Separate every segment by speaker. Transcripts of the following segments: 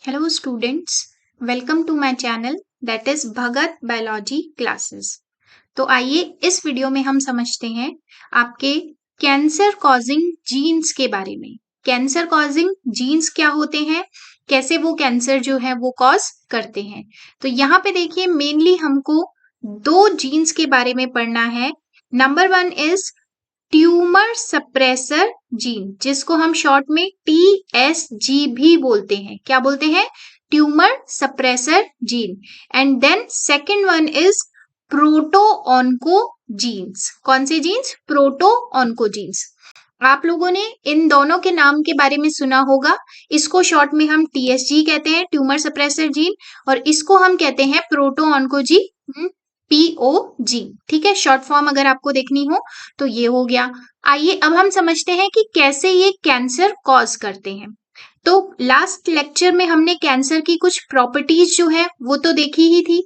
Speaker 1: Hello students, welcome to my channel that is Bhagat biology classes. तो आइए इस video में हम समझते हैं आपके कैंसर कॉजिंग जीन्स के बारे में। कैंसर कॉजिंग जीन्स क्या होते हैं, कैसे वो कैंसर जो है वो कॉज करते हैं। तो यहाँ पे देखिए मेनली हमको दो जीन्स के बारे में पढ़ना है। Number 1 is tumour suppressor gene, जिसको हम शॉर्ट में TSG भी बोलते हैं। क्या बोलते हैं? Tumour suppressor gene. And then second one is proto oncogenes. कौन से जीन्स? Proto onco jeans. आप लोगों ने इन दोनों के नाम के बारे में सुना होगा। इसको शॉर्ट में हम TSG कहते हैं, ट्यूमर सप्रेसर जीन, और इसको हम कहते हैं प्रोटो ऑन्को जीन, POG। ठीक है, शॉर्ट फॉर्म अगर आपको देखनी हो तो ये हो गया। आइए अब हम समझते हैं कि कैसे ये कैंसर कॉज करते हैं। तो लास्ट लेक्चर में हमने कैंसर की कुछ प्रॉपर्टीज जो है वो तो देखी ही थी।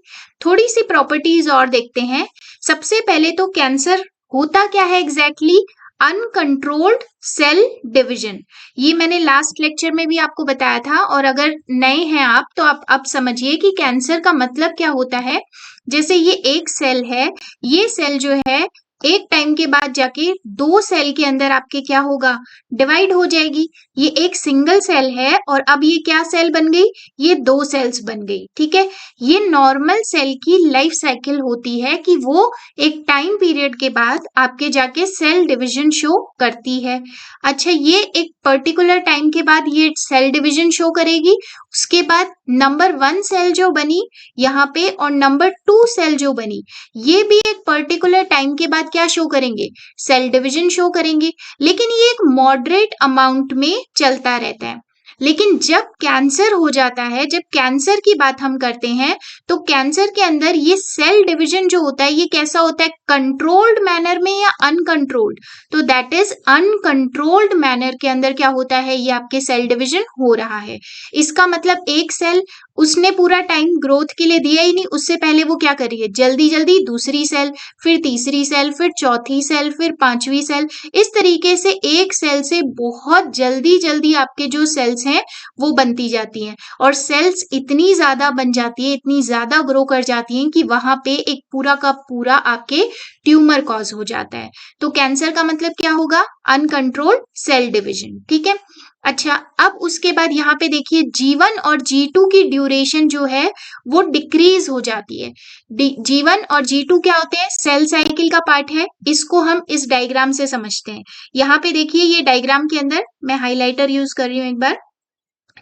Speaker 1: थोड़ी सी प्रॉपर्टीज और देखते हैं। सबसे पहले तो कैंसर होता क्या है एग्जैक्टली? Uncontrolled cell division. ये मैंने लास्ट लेक्चर में भी आपको बताया था, और अगर नए हैं आप तो आप अब समझिए कि कैंसर का मतलब क्या होता है। जैसे ये एक सेल है, ये सेल जो है एक टाइम के बाद जाके दो सेल के अंदर आपके क्या होगा? डिवाइड हो जाएगी। ये एक सिंगल सेल है और अब ये क्या सेल बन गई? ये दो सेल्स बन गई। ठीक है, ये नॉर्मल सेल की लाइफ साइकिल होती है कि वो एक टाइम पीरियड के बाद आपके जाके सेल डिवीजन शो करती है। अच्छा, ये एक पर्टिकुलर टाइम के बाद ये सेल डिवीजन शो करेगी। उसके बाद नंबर 1 सेल जो बनी यहाँ पे और नंबर 2 सेल जो बनी, ये भी एक पर्टिकुलर टाइम के बाद क्या शो करेंगे? सेल डिवीजन शो करेंगे। लेकिन ये एक मॉडरेट अमाउंट में चलता रहता है। लेकिन जब कैंसर हो जाता है, जब कैंसर की बात हम करते हैं, तो कैंसर के अंदर ये सेल डिवीजन जो होता है ये कैसा होता है? कंट्रोल्ड मैनर में या अनकंट्रोल्ड? तो दैट इज अनकंट्रोल्ड मैनर के अंदर क्या होता है? ये आपके सेल डिवीजन हो रहा है। इसका मतलब एक सेल उसने पूरा टाइम ग्रोथ के लिए दिया ही नहीं, उससे पहले वो क्या कर रही है? जल्दी जल्दी दूसरी सेल, फिर तीसरी सेल, फिर चौथी सेल, फिर पांचवी सेल। इस तरीके से एक सेल से बहुत जल्दी जल्दी आपके जो सेल्स हैं वो बनती जाती हैं, और सेल्स इतनी ज्यादा बन जाती है, इतनी ज्यादा ग्रो कर जाती हैं कि वहां पे एक पूरा का पूरा आपके ट्यूमर कॉज हो जाता है। तो कैंसर का मतलब क्या होगा? Uncontrolled cell division. ठीक है। अच्छा, अब उसके बाद यहाँ पे देखिए G1 और G2 की ड्यूरेशन जो है वो डिक्रीज हो जाती है। G1 और G2 क्या होते हैं? सेल साइकिल का पार्ट है। इसको हम इस डायग्राम से समझते हैं। यहाँ पे देखिए ये डायग्राम के अंदर मैं हाइलाइटर यूज कर रही हूँ एक बार।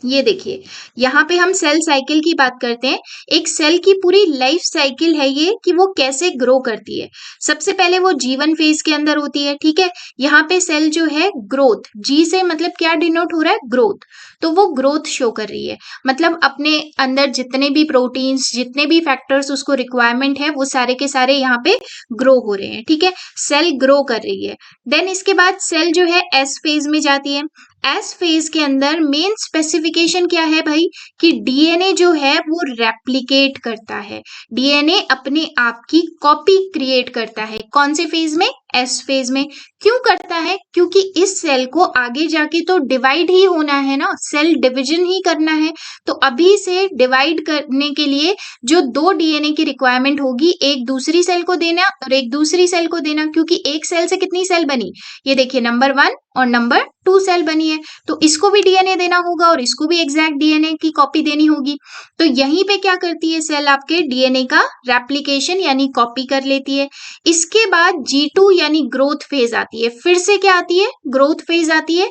Speaker 1: ये देखिए यहाँ पे हम सेल साइकिल की बात करते हैं। एक सेल की पूरी लाइफ साइकिल है ये कि वो कैसे ग्रो करती है। सबसे पहले वो G1 फेज के अंदर होती है। ठीक है, यहाँ पे सेल जो है ग्रोथ, G से मतलब क्या डिनोट हो रहा है? ग्रोथ। तो वो ग्रोथ शो कर रही है, मतलब अपने अंदर जितने भी प्रोटीन्स, जितने भी फैक्टर्स उसको रिक्वायरमेंट है वो सारे के सारे यहाँ पे ग्रो हो रहे हैं। ठीक है, सेल ग्रो कर रही है। देन इसके बाद सेल जो है S फेज में जाती है। एस फेज के अंदर मेन स्पेसिफिकेशन क्या है भाई? कि डीएनए जो है वो रेप्लिकेट करता है। डीएनए अपने आप की कॉपी क्रिएट करता है। कौन से फेज में? एस फेज में। क्यों करता है? क्योंकि इस सेल को आगे जाके तो डिवाइड ही होना है ना, सेल डिवीजन ही करना है। तो अभी से डिवाइड करने के लिए जो दो डीएनए की रिक्वायरमेंट होगी, एक दूसरी सेल को देना और एक दूसरी सेल को देना, क्योंकि एक सेल से कितनी सेल बनी? ये देखिए नंबर 1 और नंबर 2 सेल बनी है, तो इसको भी डीएनए देना होगा और इसको भी एग्जैक्ट डीएनए की कॉपी देनी होगी। तो यहीं पे क्या करती है सेल? आपके डीएनए का रेप्लिकेशन यानी कॉपी कर लेती है। इसके बाद G2 यानी ग्रोथ फेज आती है। फिर से क्या आती है? ग्रोथ फेज आती है।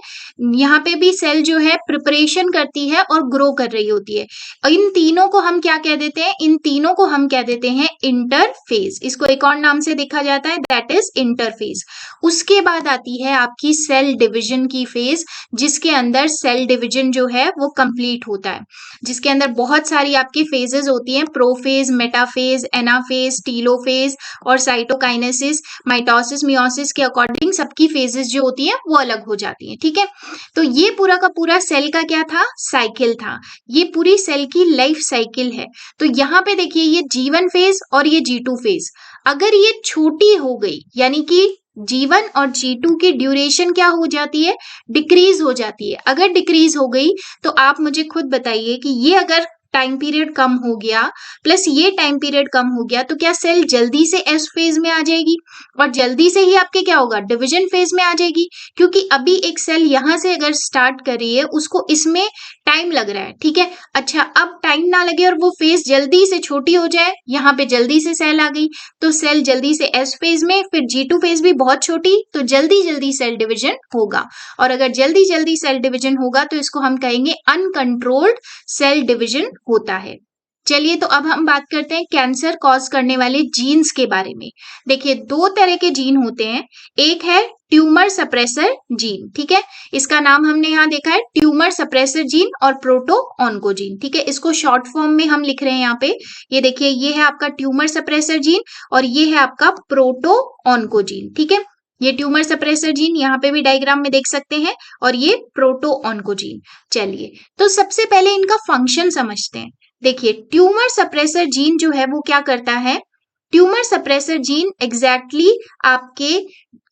Speaker 1: यहाँ पे भी सेल जो है प्रिपरेशन करती है और ग्रो कर रही होती है। इन तीनों को हम क्या कह देते हैं? इन तीनों को हम कह देते हैं इंटरफेज। इसको एक और नाम से देखा जाता है, दैट इज इंटरफेज। उसके बाद आती है आपकी सेल डिवीजन की फेज, जिसके अंदर सेल डिवीजन जो है वो कंप्लीट होता है, जिसके अंदर बहुत सारी आपकी फेजेस होती हैं। प्रोफेज, मेटाफेज, एनाफेज, टीलोफेज और साइटोकाइनेसिस, माइटोसिस, मियोसिस के अकॉर्डिंग सबकी फेजेस जो होती है वो अलग हो जाती हैं। ठीक है, तो ये पूरा का पूरा सेल का क्या था? साइकिल था। ये पूरी सेल की लाइफ साइकिल है। तो यहाँ पे देखिए ये G1 फेज और ये G2 फेज, अगर ये छोटी हो गई यानी कि G1 और G2 की ड्यूरेशन क्या हो जाती है, डिक्रीज हो जाती है। अगर डिक्रीज हो गई तो आप मुझे खुद बताइए कि ये अगर टाइम पीरियड कम हो गया प्लस ये टाइम पीरियड कम हो गया तो क्या सेल जल्दी से एस फेज में आ जाएगी और जल्दी से ही आपके क्या होगा, डिवीजन फेज में आ जाएगी। क्योंकि अभी एक सेल यहां से अगर स्टार्ट कर रही है उसको इसमें टाइम लग रहा है, ठीक है। अच्छा, अब टाइम ना लगे और वो फेज जल्दी से छोटी हो जाए, यहाँ पे जल्दी से सेल आ गई तो सेल जल्दी से एस फेज में, फिर G2 फेज भी बहुत छोटी, तो जल्दी जल्दी सेल डिवीजन होगा। और अगर जल्दी जल्दी सेल डिवीजन होगा तो इसको हम कहेंगे अनकंट्रोल्ड सेल डिवीजन होता है। चलिए, तो अब हम बात करते हैं कैंसर कॉज करने वाले जीन्स के बारे में। देखिए, दो तरह के जीन होते हैं। एक है ट्यूमर सप्रेसर जीन, ठीक है, इसका नाम हमने यहाँ देखा है ट्यूमर सप्रेसर जीन और प्रोटो ऑन्कोजीन, ठीक है। इसको शॉर्ट फॉर्म में हम लिख रहे हैं यहाँ पे। ये देखिए, ये है आपका ट्यूमर सप्रेसर जीन और ये है आपका प्रोटो ऑन्कोजीन, ठीक है। ये ट्यूमर सप्रेसर जीन यहाँ पे भी डायग्राम में देख सकते हैं और ये प्रोटो ऑन्कोजीन। चलिए, तो सबसे पहले इनका फंक्शन समझते हैं। देखिए, ट्यूमर सप्रेसर जीन जो है वो क्या करता है, ट्यूमर सप्रेसर जीन एग्जैक्टली आपके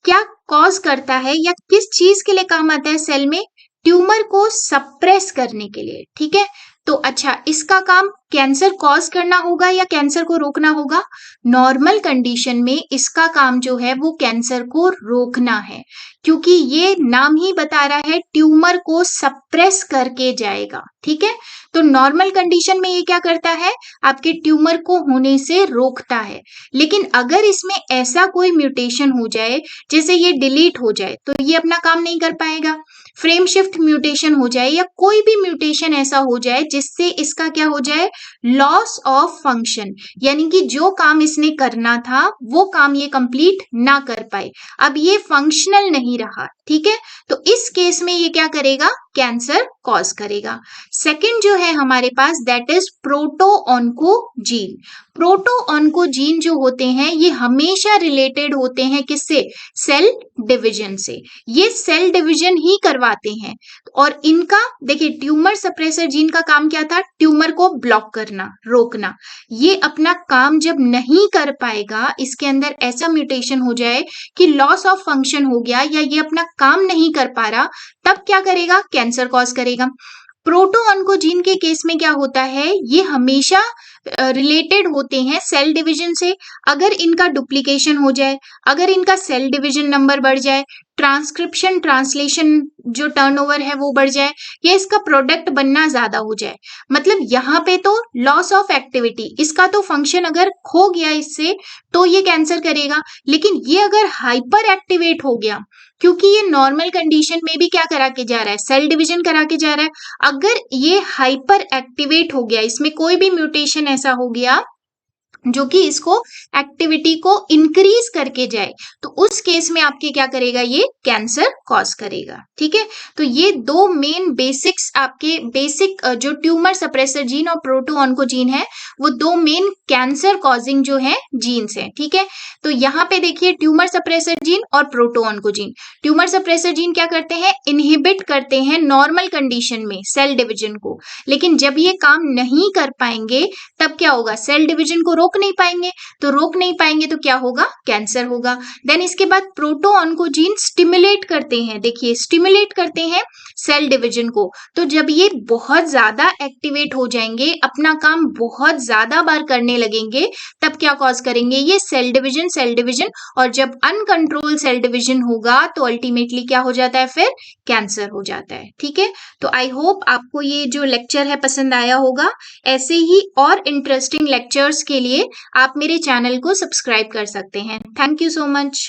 Speaker 1: क्या कॉज करता है या किस चीज के लिए काम आता है सेल में, ट्यूमर को सप्रेस करने के लिए, ठीक है। तो अच्छा, इसका काम कैंसर कॉज करना होगा या कैंसर को रोकना होगा। नॉर्मल कंडीशन में इसका काम जो है वो कैंसर को रोकना है, क्योंकि ये नाम ही बता रहा है ट्यूमर को सप्रेस करके जाएगा, ठीक है। तो नॉर्मल कंडीशन में ये क्या करता है, आपके ट्यूमर को होने से रोकता है। लेकिन अगर इसमें ऐसा कोई म्यूटेशन हो जाए, जैसे ये डिलीट हो जाए, तो ये अपना काम नहीं कर पाएगा। फ्रेम शिफ्ट म्यूटेशन हो जाए या कोई भी म्यूटेशन ऐसा हो जाए जिससे इसका क्या हो जाए, लॉस ऑफ फंक्शन, यानी कि जो काम इसने करना था वो काम ये कंप्लीट ना कर पाए, अब ये फंक्शनल नहीं रहा, ठीक है। तो इस केस में ये क्या करेगा, कैंसर कॉज करेगा। सेकंड जो है हमारे पास, that is proto oncogene. Proto oncogene जो होते हैं ये हमेशा रिलेटेड होते हैं किससे, सेल डिवीजन से। ये सेल डिवीजन ही करवाते हैं। और इनका देखिए, ट्यूमर सप्रेसर जीन का काम क्या था, ट्यूमर को ब्लॉक करना, रोकना। ये अपना काम जब नहीं कर पाएगा, इसके अंदर ऐसा म्यूटेशन हो जाए कि लॉस ऑफ फंक्शन हो गया या ये अपना काम नहीं कर पा रहा, तब क्या करेगा, कैंसर कॉज करेगा। प्रोटो ऑन्कोजीन के केस में क्या होता है, ये हमेशा रिलेटेड होते हैं सेल डिवीजन से। अगर इनका डुप्लीकेशन हो जाए, अगर इनका सेल डिवीजन नंबर बढ़ जाए, ट्रांसक्रिप्शन ट्रांसलेशन जो टर्नओवर है वो बढ़ जाए, या इसका प्रोडक्ट बनना ज्यादा हो जाए, मतलब यहाँ पे तो लॉस ऑफ एक्टिविटी, इसका तो फंक्शन अगर खो गया इससे तो ये कैंसर करेगा। लेकिन ये अगर हाइपर एक्टिवेट हो गया, क्योंकि ये नॉर्मल कंडीशन में भी क्या करा के जा रहा है, सेल डिवीजन करा के जा रहा है, अगर ये हाइपर एक्टिवेट हो गया, इसमें कोई भी म्यूटेशन ऐसा हो गया जो कि इसको एक्टिविटी को इंक्रीज करके जाए, तो उस केस में आपके क्या करेगा, ये कैंसर कॉज करेगा, ठीक है। तो ये दो मेन बेसिक्स आपके बेसिक जो ट्यूमर सप्रेसर जीन और प्रोटो ऑन्कोजीन है, वो दो मेन कैंसर कॉजिंग जो है जीन्स है, ठीक है। तो यहाँ पे देखिए, ट्यूमर सप्रेसर जीन और proto oncogene. Tumour suppressor gene क्या करते हैं, इनहिबिट करते हैं नॉर्मल कंडीशन में सेल डिवीजन को, लेकिन जब ये काम नहीं कर पाएंगे तब क्या होगा, सेल डिवीजन को रोक नहीं पाएंगे, तो रोक नहीं पाएंगे तो क्या होगा, कैंसर होगा। देन इसके बाद प्रोटो ऑन्कोजीन स्टिमुलेट करते हैं, देखिए स्टिमुलेट करते हैं सेल डिवीजन को। तो जब ये बहुत ज्यादा एक्टिवेट हो जाएंगे, अपना काम बहुत ज्यादा बार करने लगेंगे, तब क्या कॉज करेंगे, ये सेल डिवीजन। और जब अनकंट्रोल सेल डिवीजन होगा तो अल्टीमेटली क्या हो जाता है, फिर कैंसर हो जाता है, ठीक है। तो आई होप आपको ये जो लेक्चर है पसंद आया होगा। ऐसे ही और इंटरेस्टिंग लेक्चर्स के लिए आप मेरे चैनल को सब्सक्राइब कर सकते हैं। Thank you so much.